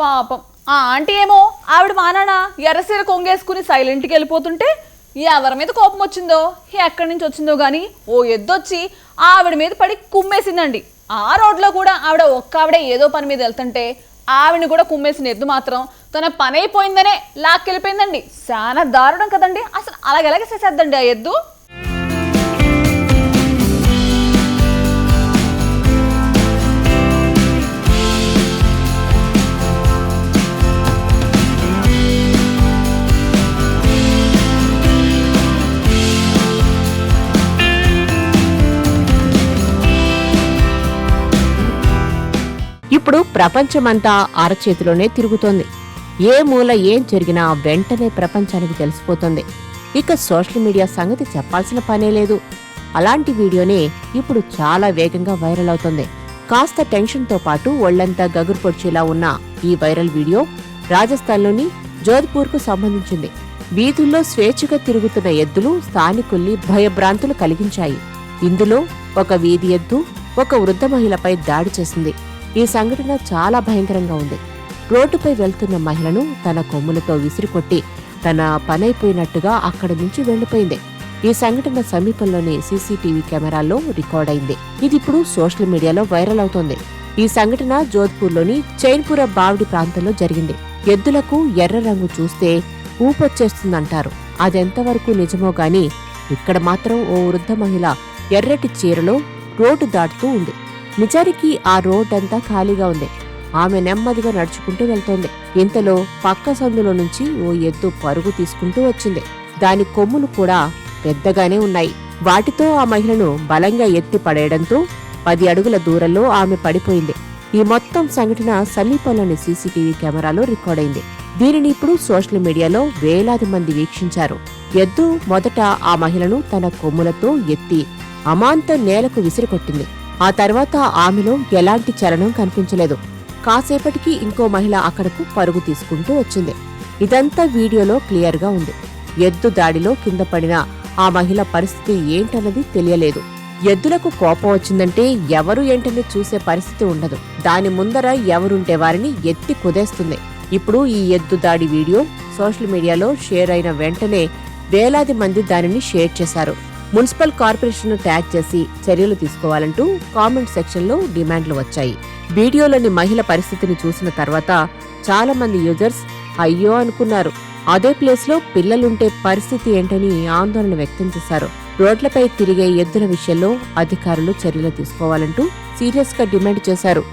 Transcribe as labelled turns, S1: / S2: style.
S1: పాపం ఆ ఆంటీ ఏమో ఆవిడ మానాన ఎర్రసీర కొంగేసుకుని సైలెంట్కి వెళ్ళిపోతుంటే ఎవరి మీద కోపం వచ్చిందో ఎక్కడి నుంచి వచ్చిందో గానీ ఓ ఎద్దొచ్చి ఆవిడ మీద పడి కుమ్మేసిందండి. ఆ రోడ్లో కూడా ఆవిడే ఏదో పని మీద వెళ్తుంటే ఆవిడని కూడా కుమ్మేసిన ఎద్దు మాత్రం తన పని అయిపోయిందనే లాక్కెళ్ళిపోయిందండి. చాలా దారుణం కదండి. అసలు అలాగెలాగే చేసేద్దండి ఆ ఎద్దు.
S2: ఇప్పుడు ప్రపంచమంతా అరచేతిలోనే తిరుగుతోంది. ఏ మూల ఏం జరిగినా వెంటనే ప్రపంచానికి తెలిసిపోతుంది. ఇక సోషల్ మీడియా సంగతి చెప్పాల్సిన పనే లేదు. అలాంటి వీడియోనే ఇప్పుడు చాలా వేగంగా వైరల్ అవుతుంది. కాస్త టెన్షన్తో పాటు ఒళ్లంతా గగురు పొడిచేలా ఉన్న ఈ వైరల్ వీడియో రాజస్థాన్లోని జోధ్పూర్కు సంబంధించింది. వీధుల్లో స్వేచ్ఛగా తిరుగుతున్న ఎద్దులు స్థానికుల్ని భయభ్రాంతులు కలిగించాయి. ఇందులో ఒక వీధి ఎద్దు ఒక వృద్ధ మహిళపై దాడి చేసింది. ఈ సంఘటన చాలా భయంకరంగా ఉంది. రోడ్డుపై వెళ్తున్న మహిళను తన కొమ్ములతో విసిరికొట్టి తన పనైపోయినట్టుగా అక్కడి నుంచి వెళ్లిపోయింది. ఈ సంఘటన సమీపంలోని సీసీటీవీ కెమెరాల్లో రికార్డైంది. ఇది ఇప్పుడు సోషల్ మీడియాలో వైరల్ అవుతోంది. ఈ సంఘటన జోధ్పూర్లోని చైన్పుర బావ్డి ప్రాంతంలో జరిగింది. ఎద్దులకు ఎర్ర రంగు చూస్తే ఊపొచ్చేస్తుందంటారు. అదెంతవరకు నిజమో గాని ఇక్కడ మాత్రం ఓ వృద్ధ మహిళ ఎర్రటి చీరలో రోడ్డు దాటుతూ ఉంది. నిజానికి ఆ రోడ్డంతా ఖాళీగా ఉంది. ఆమె నెమ్మదిగా నడుచుకుంటూ వెళ్తోంది. ఇంతలో పక్క సందులో నుంచి ఓ ఎద్దు పరుగు తీసుకుంటూ వచ్చింది. దాని కొమ్ములు కూడా పెద్దగానే ఉన్నాయి. వాటితో ఆ మహిళను బలంగా ఎత్తి పడేయడంతో 10 అడుగుల దూరంలో ఆమె పడిపోయింది. ఈ మొత్తం సంఘటన సమీపంలోని సీసీటీవీ కెమెరాలో రికార్డైంది. దీనిని ఇప్పుడు సోషల్ మీడియాలో వేలాది మంది వీక్షించారు. ఎద్దు మొదట ఆ మహిళను తన కొమ్ములతో ఎత్తి అమాంతం నేలకు విసిరికొట్టింది. ఆ తర్వాత ఆమెలో ఎలాంటి చలనం కనిపించలేదు. కాసేపటికి ఇంకో మహిళ అక్కడకు పరుగు తీసుకుంటూ వచ్చింది. ఇదంతా వీడియోలో క్లియర్గా ఉంది. ఎద్దు దాడిలో కింద పడిన ఆ మహిళ పరిస్థితి ఏంటన్నది తెలియలేదు. ఎద్దులకు కోపం వచ్చిందంటే ఎవరు ఏంటని చూసే పరిస్థితి ఉండదు. దాని ముందర ఎవరుంటే వారిని ఎత్తి కుదేస్తుంది. ఇప్పుడు ఈ ఎద్దు దాడి వీడియో సోషల్ మీడియాలో షేర్ అయిన వెంటనే వేలాది మంది దానిని షేర్ చేశారు. మున్సిపల్ కార్పొరేషన్ ట్యాగ్ చేసి చర్యలు తీసుకోవాలంటూ కామెంట్ సెక్షన్లో డిమాండ్లు వచ్చాయి. వీడియోలోని మహిళ పరిస్థితిని చూసిన తర్వాత చాలా మంది యూజర్స్ అయ్యో అనుకున్నారు. అదే ప్లేస్లో పిల్లలుంటే పరిస్థితి ఏంటని ఆందోళన వ్యక్తం చేశారు. రోడ్లపై తిరిగే ఎద్దుల విషయంలో అధికారులు చర్యలు తీసుకోవాలంటూ సీరియస్గా డిమాండ్ చేశారు.